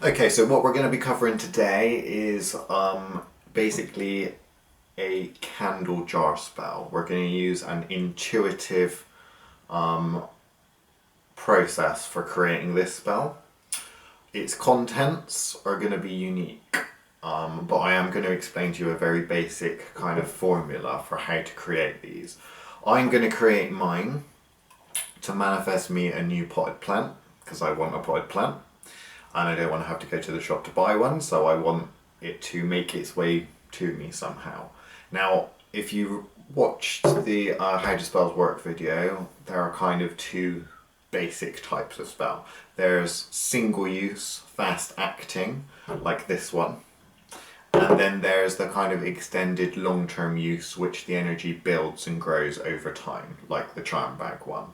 Okay, so what we're going to be covering today is basically a candle jar spell. We're going to use an intuitive process for creating this spell. Its contents are going to be unique, but I am going to explain to you a very basic kind of formula for how to create these. I'm going to create mine to manifest me a new potted plant, because I want a potted plant. And I don't want to have to go to the shop to buy one, so I want it to make its way to me somehow. Now, if you watched the How Do Spells Work video, there are kind of two basic types of spell. There's single use, fast acting, like this one. And then there's the kind of extended long-term use, which the energy builds and grows over time, like the charm bag one.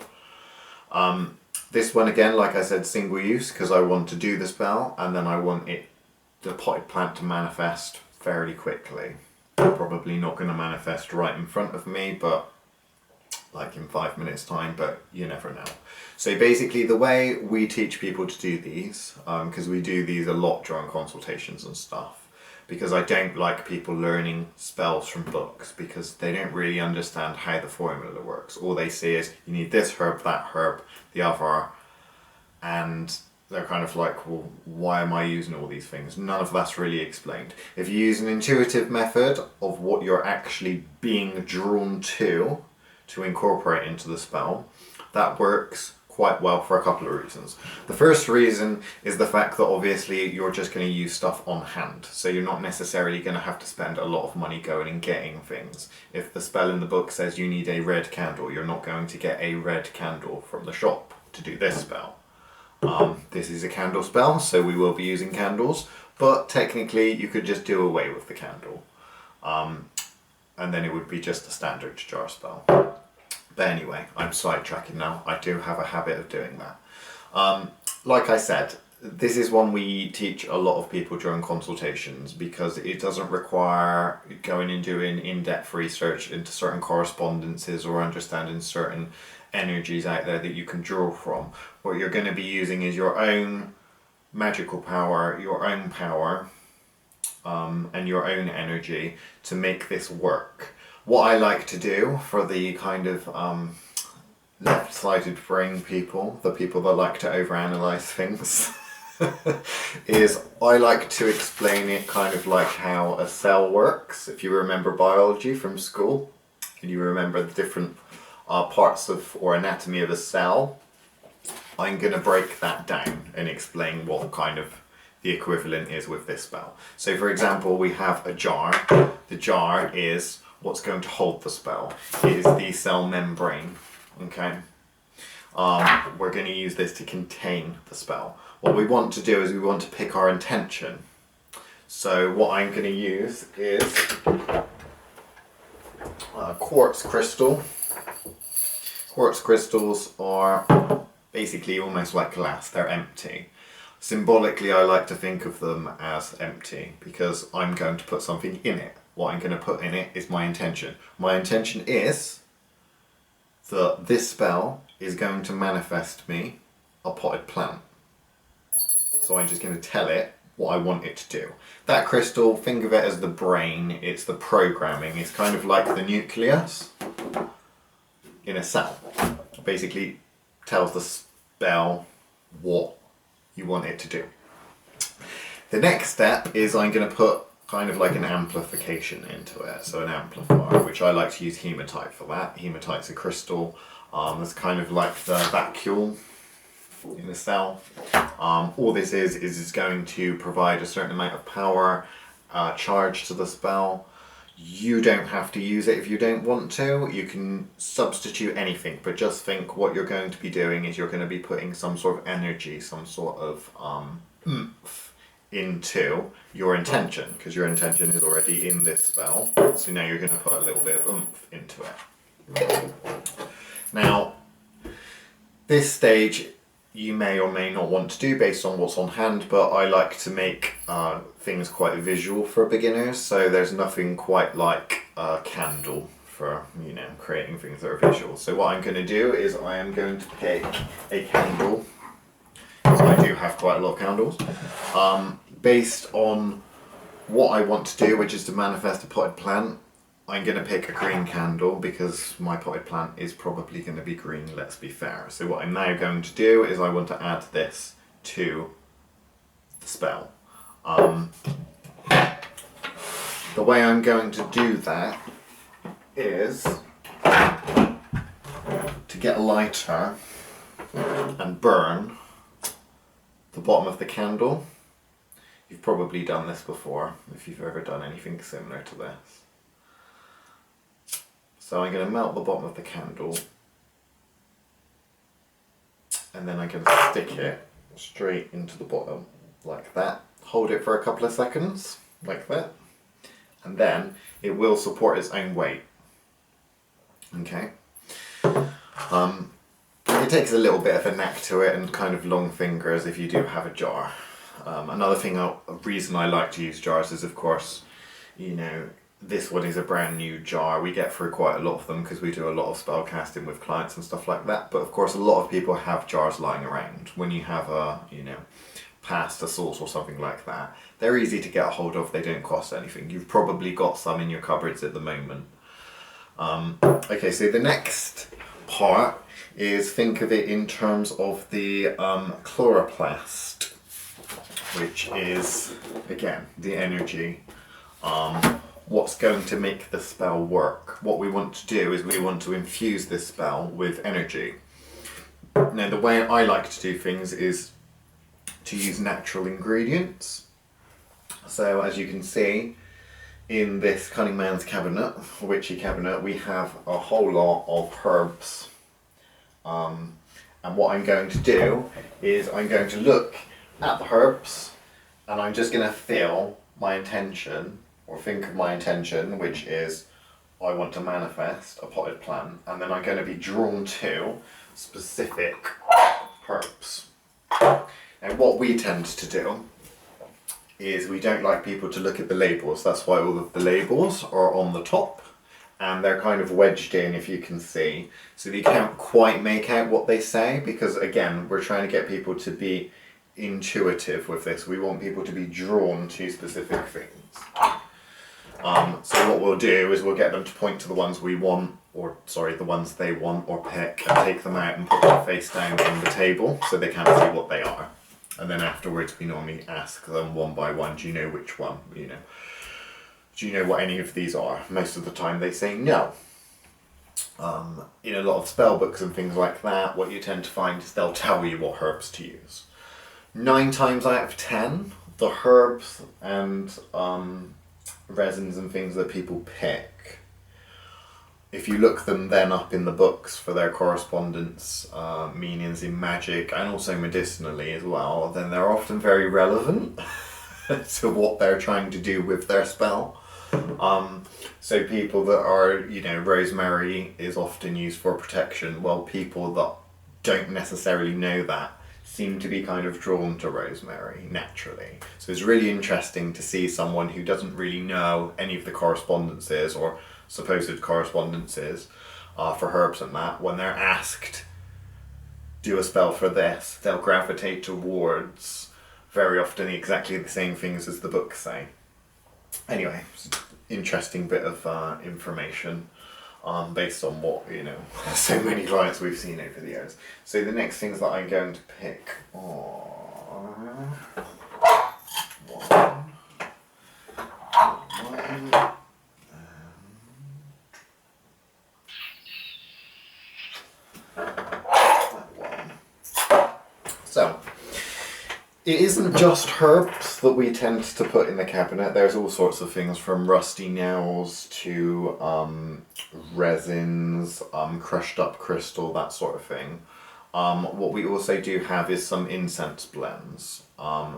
This one again, like I said, single use, because I want to do the spell and then I want the potted plant to manifest fairly quickly. Probably not going to manifest right in front of me, but like in 5 minutes time, but you never know. So basically the way we teach people to do these, because we do these a lot during consultations and stuff, because I don't like people learning spells from books because they don't really understand how the formula works. All they see is you need this herb, that herb, the other, and they're kind of like, well, why am I using all these things? None of that's really explained. If you use an intuitive method of what you're actually being drawn to incorporate into the spell, that works quite well for a couple of reasons. The first reason is the fact that obviously you're just going to use stuff on hand, so you're not necessarily going to have to spend a lot of money going and getting things. If the spell in the book says you need a red candle, you're not going to get a red candle from the shop to do this spell. This is a candle spell, so we will be using candles, but technically you could just do away with the candle, and then it would be just a standard jar spell. But anyway, I'm sidetracking now. I do have a habit of doing that. Like I said, this is one we teach a lot of people during consultations because it doesn't require going and doing in-depth research into certain correspondences or understanding certain energies out there that you can draw from. What you're going to be using is your own magical power, your own power, and your own energy to make this work. What I like to do for the kind of left-sided brain people, the people that like to overanalyze things, is I like to explain it kind of like how a cell works. If you remember biology from school, and you remember the different parts of or anatomy of a cell, I'm going to break that down and explain what kind of the equivalent is with this spell. So for example, we have a jar. The jar is what's going to hold the spell. It is the cell membrane, okay? We're going to use this to contain the spell. What we want to do is we want to pick our intention. So what I'm going to use is Quartz Crystal. Quartz crystals are basically almost like glass, they're empty. Symbolically, I like to think of them as empty because I'm going to put something in it. What I'm going to put in it is my intention. My intention is that this spell is going to manifest me a potted plant. So I'm just going to tell it what I want it to do. That crystal, think of it as the brain, it's the programming, it's kind of like the nucleus in a cell. Basically tells the spell what you want it to do. The next step is I'm going to put kind of like an amplification into it, so an amplifier, which I like to use hematite for that. Hematite's a crystal, it's kind of like the vacuole in a cell. All this is it's going to provide a certain amount of power, charge to the spell. You don't have to use it if you don't want to. You can substitute anything, but just think what you're going to be doing is you're going to be putting some sort of energy, some sort of umph into your intention, because your intention is already in this spell. So now you're going to put a little bit of umph into it. Now, this stage you may or may not want to do based on what's on hand, but I like to make things quite visual for beginners, so there's nothing quite like a candle for, you know, creating things that are visual. So what I'm going to do is I am going to pick a candle. So I do have quite a lot of candles. Based on what I want to do, which is to manifest a potted plant, I'm going to pick a green candle because my potted plant is probably going to be green, let's be fair. So what I'm now going to do is I want to add this to the spell. The way I'm going to do that is to get a lighter and burn the bottom of the candle. You've probably done this before if you've ever done anything similar to this. So I'm going to melt the bottom of the candle and then I'm going to stick it straight into the bottom like that. Hold it for a couple of seconds like that, and then it will support its own weight. Okay. It takes a little bit of a knack to it and kind of long fingers if you do have a jar. Another thing, a reason I like to use jars is, of course, you know, this one is a brand new jar. We get through quite a lot of them because we do a lot of spell casting with clients and stuff like that. But of course, a lot of people have jars lying around. When you have a, you know, pasta sauce or something like that, they're easy to get a hold of. They don't cost anything. You've probably got some in your cupboards at the moment. Okay, so the next part is, think of it in terms of the chloroplast, which is, again, the energy. What's going to make the spell work. What we want to do is we want to infuse this spell with energy. Now, the way I like to do things is to use natural ingredients. So as you can see, in this Cunning Man's cabinet, witchy cabinet, we have a whole lot of herbs. And what I'm going to do is I'm going to look at the herbs and I'm just going to feel my intention, or think of my intention, which is I want to manifest a potted plant, and then I'm going to be drawn to specific herbs. And what we tend to do is we don't like people to look at the labels. That's why all of the labels are on the top and they're kind of wedged in, if you can see. So you can't quite make out what they say because, again, we're trying to get people to be intuitive with this. We want people to be drawn to specific things. So what we'll do is we'll get them to point to the ones we want, or sorry, the ones they want, or pick, and take them out and put them face down on the table so they can't see what they are. And then afterwards we normally ask them one by one, do you know which one, you know? Do you know what any of these are? Most of the time they say no. In a lot of spell books and things like that, what you tend to find is they'll tell you what herbs to use. 9 times out of 10, the herbs and resins and things that people pick, if you look them then up in the books for their correspondence meanings in magic and also medicinally as well, then they're often very relevant to what they're trying to do with their spell. So people that are, you know, rosemary is often used for protection. Well, people that don't necessarily know that seem to be kind of drawn to rosemary naturally. So it's really interesting to see someone who doesn't really know any of the correspondences or supposed correspondences for herbs and that, when they're asked, do a spell for this, they'll gravitate towards very often exactly the same things as the books say. Anyway, interesting bit of information based on what, you know, so many clients we've seen over the years. So the next things that I'm going to pick are one, that one. So it isn't just herbs that we tend to put in the cabinet. There's all sorts of things from rusty nails to resins, crushed up crystal, that sort of thing. What we also do have is some incense blends.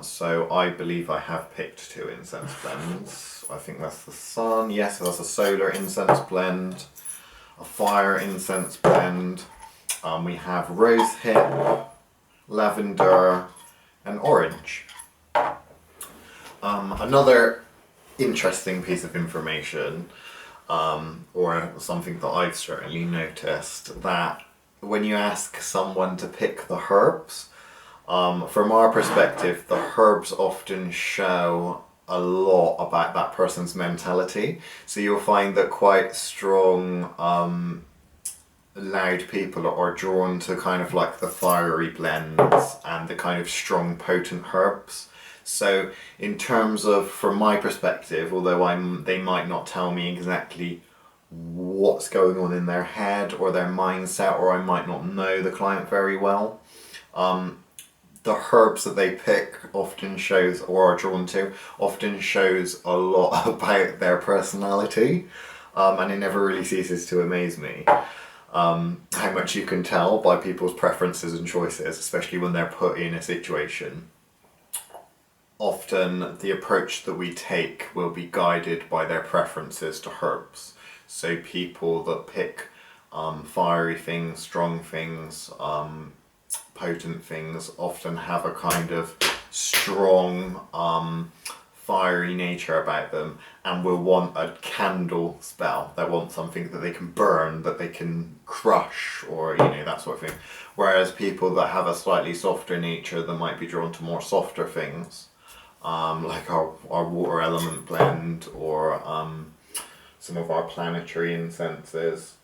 So I believe I have picked 2 incense blends. I think that's the sun. Yes, that's a solar incense blend, a fire incense blend. We have rosehip, lavender, and orange. Another interesting piece of information, or something that I've certainly noticed, that when you ask someone to pick the herbs, From our perspective, the herbs often show a lot about that person's mentality. So you'll find that quite strong, loud people are drawn to kind of like the fiery blends and the kind of strong, potent herbs. So in terms of, from my perspective, although they might not tell me exactly what's going on in their head or their mindset, or I might not know the client very well, the herbs that they pick often shows, or are drawn to, often shows a lot about their personality, and it never really ceases to amaze me how much you can tell by people's preferences and choices, especially when they're put in a situation. Often the approach that we take will be guided by their preferences to herbs. So people that pick fiery things, strong things, potent things often have a kind of strong, fiery nature about them, and will want a candle spell. They want something that they can burn, that they can crush, or that sort of thing. Whereas people that have a slightly softer nature, that might be drawn to more softer things, like our water element blend, or some of our planetary incenses.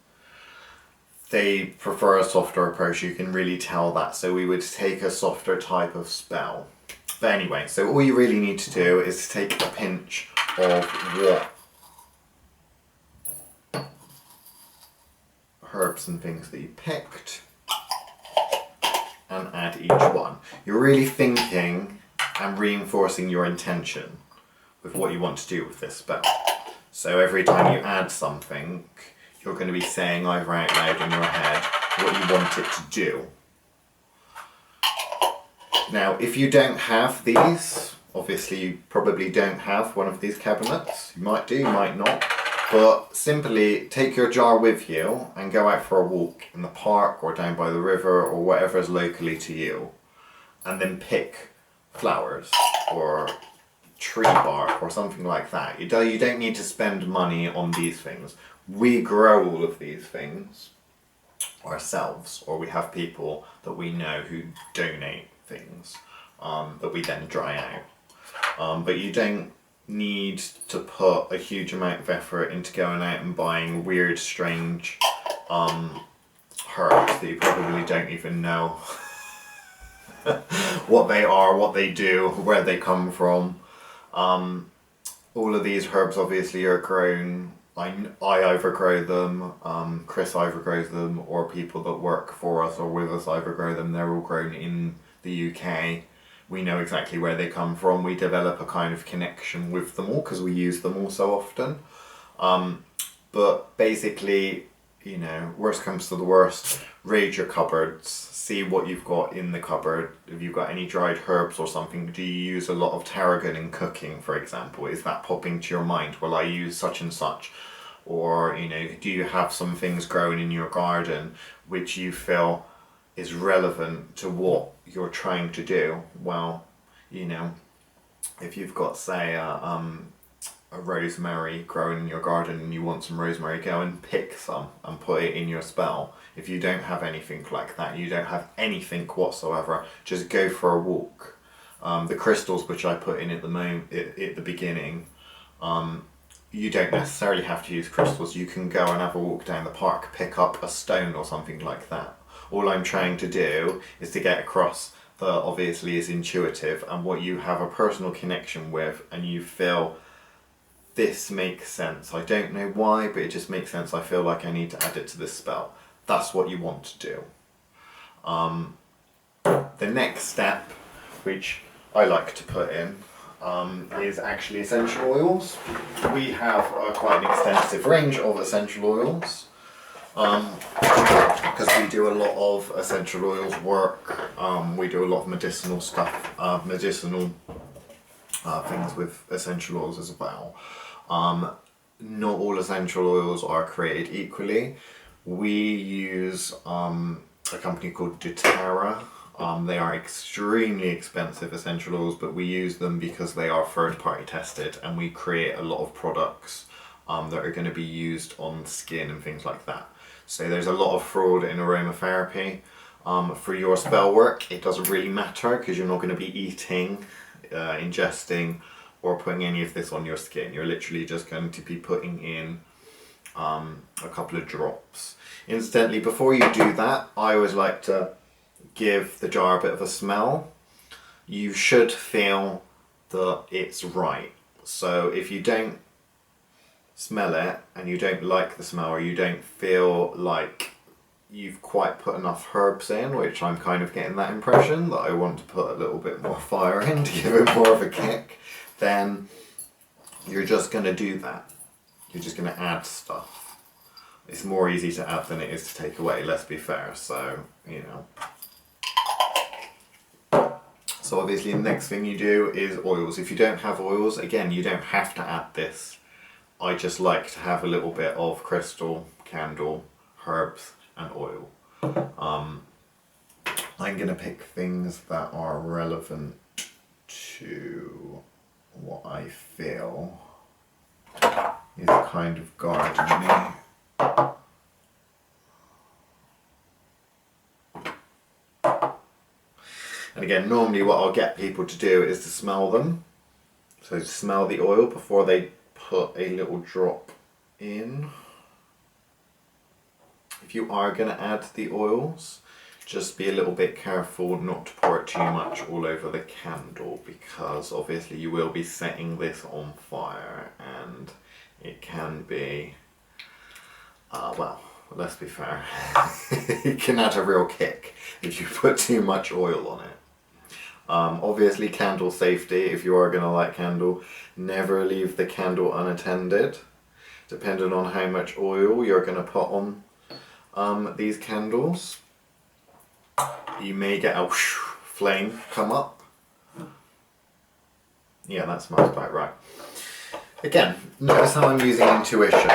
They prefer a softer approach. You can really tell that. So we would take a softer type of spell. But anyway, so all you really need to do is take a pinch of what herbs and things that you picked and add each one. You're really thinking and reinforcing your intention with what you want to do with this spell. So every time you add something, you're going to be saying either out loud in your head what you want it to do. Now, if you don't have these, obviously you probably don't have one of these cabinets. You might do, you might not. But simply take your jar with you and go out for a walk in the park or down by the river or whatever is locally to you. And then pick flowers or tree bark or something like that. You don't need to spend money on these things. We grow all of these things ourselves, or we have people that we know who donate things that we then dry out. But you don't need to put a huge amount of effort into going out and buying weird, strange herbs that you probably don't even know what they are, what they do, where they come from. All of these herbs obviously are grown. I either grow them, Chris either grows them, or people that work for us or with us either grow them. They're all grown in the UK. We know exactly where they come from. We develop a kind of connection with them all because we use them all so often. But basically, worst comes to the worst, raid your cupboards, see what you've got in the cupboard. If you've got any dried herbs or something, do you use a lot of tarragon in cooking, for example? Is that popping to your mind? Well, I use such and such. Or, do you have some things growing in your garden which you feel is relevant to what you're trying to do? Well, if you've got, say, a rosemary growing in your garden and you want some rosemary, go and pick some and put it in your spell. If you don't have anything like that, you don't have anything whatsoever, just go for a walk. The crystals which I put in at the beginning, you don't necessarily have to use crystals. You can go and have a walk down the park, pick up a stone or something like that. All I'm trying to do is to get across that obviously is intuitive and what you have a personal connection with, and you feel this makes sense. I don't know why, but it just makes sense. I feel like I need to add it to this spell. That's what you want to do. The next step, which I like to put in, is actually essential oils. We have quite an extensive range of essential oils because we do a lot of essential oils work. We do a lot of medicinal stuff, medicinal things with essential oils as well. Not all essential oils are created equally. We use a company called doTERRA. They are extremely expensive essential oils, but we use them because they are third party tested, and we create a lot of products that are going to be used on skin and things like that. So there's a lot of fraud in aromatherapy. For your spell work, it doesn't really matter because you're not going to be eating, ingesting, or putting any of this on your skin. You're literally just going to be putting in a couple of drops. Incidentally, before you do that, I always like to give the jar a bit of a smell. You should feel that it's right. So if you don't smell it and you don't like the smell, or you don't feel like you've quite put enough herbs in, which I'm kind of getting that impression that I want to put a little bit more fire in to give it more of a kick, then you're just going to do that. You're just going to add stuff. It's more easy to add than it is to take away, let's be fair. So, you know. So obviously the next thing you do is oils. If you don't have oils, again, you don't have to add this. I just like to have a little bit of crystal, candle, herbs, and oil. I'm going to pick things that are relevant to what I feel is kind of guarding me. And again, normally what I'll get people to do is to smell them. So smell the oil before they put a little drop in. If you are going to add the oils, just be a little bit careful not to pour it too much all over the candle, because obviously you will be setting this on fire and it can be, well, let's be fair, it can add a real kick if you put too much oil on it. Obviously candle safety, if you are going to light candle, never leave the candle unattended. Depending on how much oil you're going to put on these candles, you may get a flame come up. Yeah, that smells about right. Again, notice how I'm using intuition.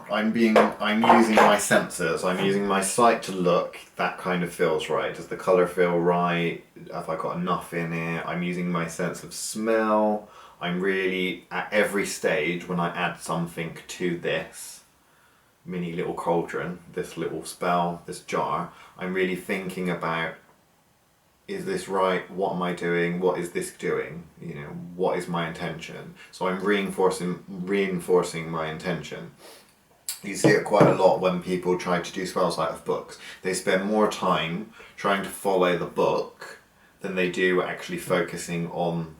I'm using my senses. I'm using my sight to look. That kind of feels right. Does the colour feel right? Have I got enough in it? I'm using my sense of smell. I'm really, at every stage when I add something to this mini little cauldron, this little spell, this jar, I'm really thinking about, is this right? What am I doing? What is this doing? You know, what is my intention? So I'm reinforcing my intention. You see it quite a lot when people try to do spells out of books. They spend more time trying to follow the book than they do actually focusing on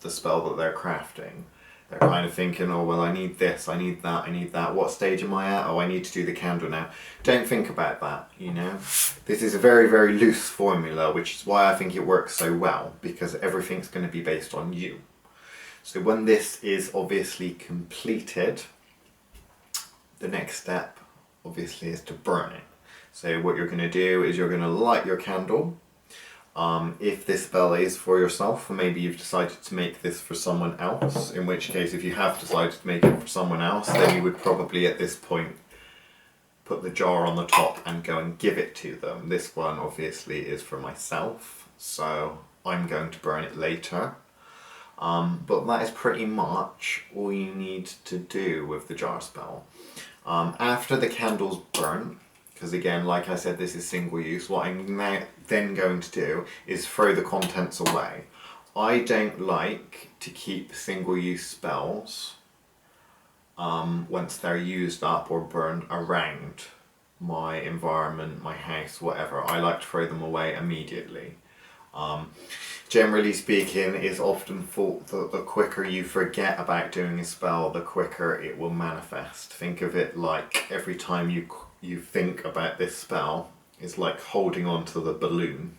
the spell that they're crafting. They're kind of thinking, oh, well, I need this, I need that, I need that. What stage am I at? Oh, I need to do the candle now. Don't think about that, you know. This is a very, very loose formula, which is why I think it works so well, because everything's going to be based on you. So when this is obviously completed, the next step, obviously, is to burn it. So what you're going to do is you're going to light your candle. If this spell is for yourself, or maybe you've decided to make this for someone else, in which case if you have decided to make it for someone else, then you would probably at this point put the jar on the top and go and give it to them. This one obviously is for myself, so I'm going to burn it later. But that is pretty much all you need to do with the jar spell. After the candle's burnt, because again, like I said, this is single use, what I'm now then going to do is throw the contents away. I don't like to keep single use spells once they're used up or burned around my environment, my house, whatever. I like to throw them away immediately. Generally speaking, it's often thought that the quicker you forget about doing a spell, the quicker it will manifest. Think of it like every time you think about this spell, it's like holding on to the balloon.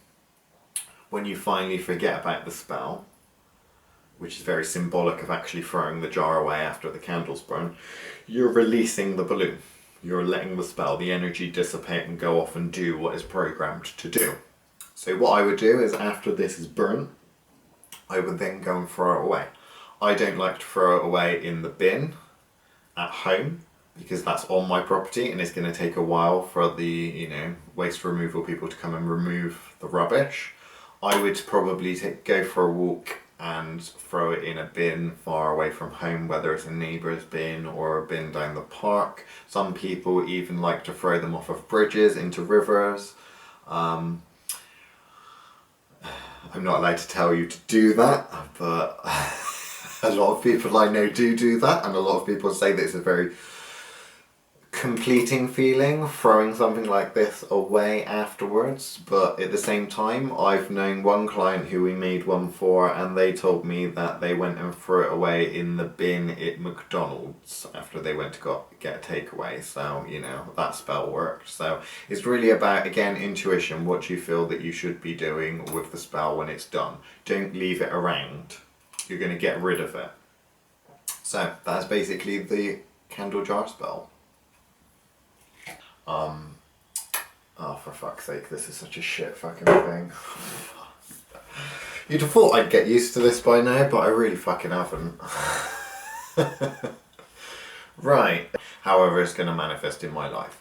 When you finally forget about the spell, which is very symbolic of actually throwing the jar away after the candle's burned, you're releasing the balloon. You're letting the spell, the energy dissipate and go off and do what is programmed to do. So what I would do is after this is burnt, I would then go and throw it away. I don't like to throw it away in the bin at home, because that's on my property and it's going to take a while for the, you know, waste removal people to come and remove the rubbish. I would probably go for a walk and throw it in a bin far away from home, whether it's a neighbour's bin or a bin down the park. Some people even like to throw them off of bridges into rivers. I'm not allowed to tell you to do that, but a lot of people I know do that, and a lot of people say that it's a very completing feeling throwing something like this away afterwards. But at the same time, I've known one client who we made one for, and they told me that they went and threw it away in the bin at McDonald's after they went to get a takeaway. So, you know, that spell worked. So it's really about, again, intuition. What do you feel that you should be doing with the spell when it's done? Don't leave it around. You're going to get rid of it. So that's basically the candle jar spell. Oh, for fuck's sake, this is such a shit fucking thing. You'd have thought I'd get used to this by now, but I really fucking haven't. Right. However, it's going to manifest in my life.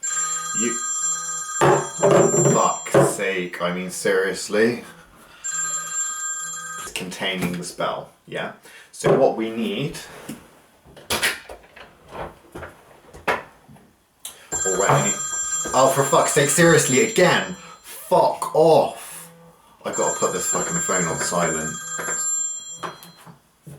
Fuck's sake, I mean, seriously. It's containing the spell, yeah? So what we need... Already. Oh, for fuck's sake, seriously, again? Fuck off. I gotta put this fucking phone on silent.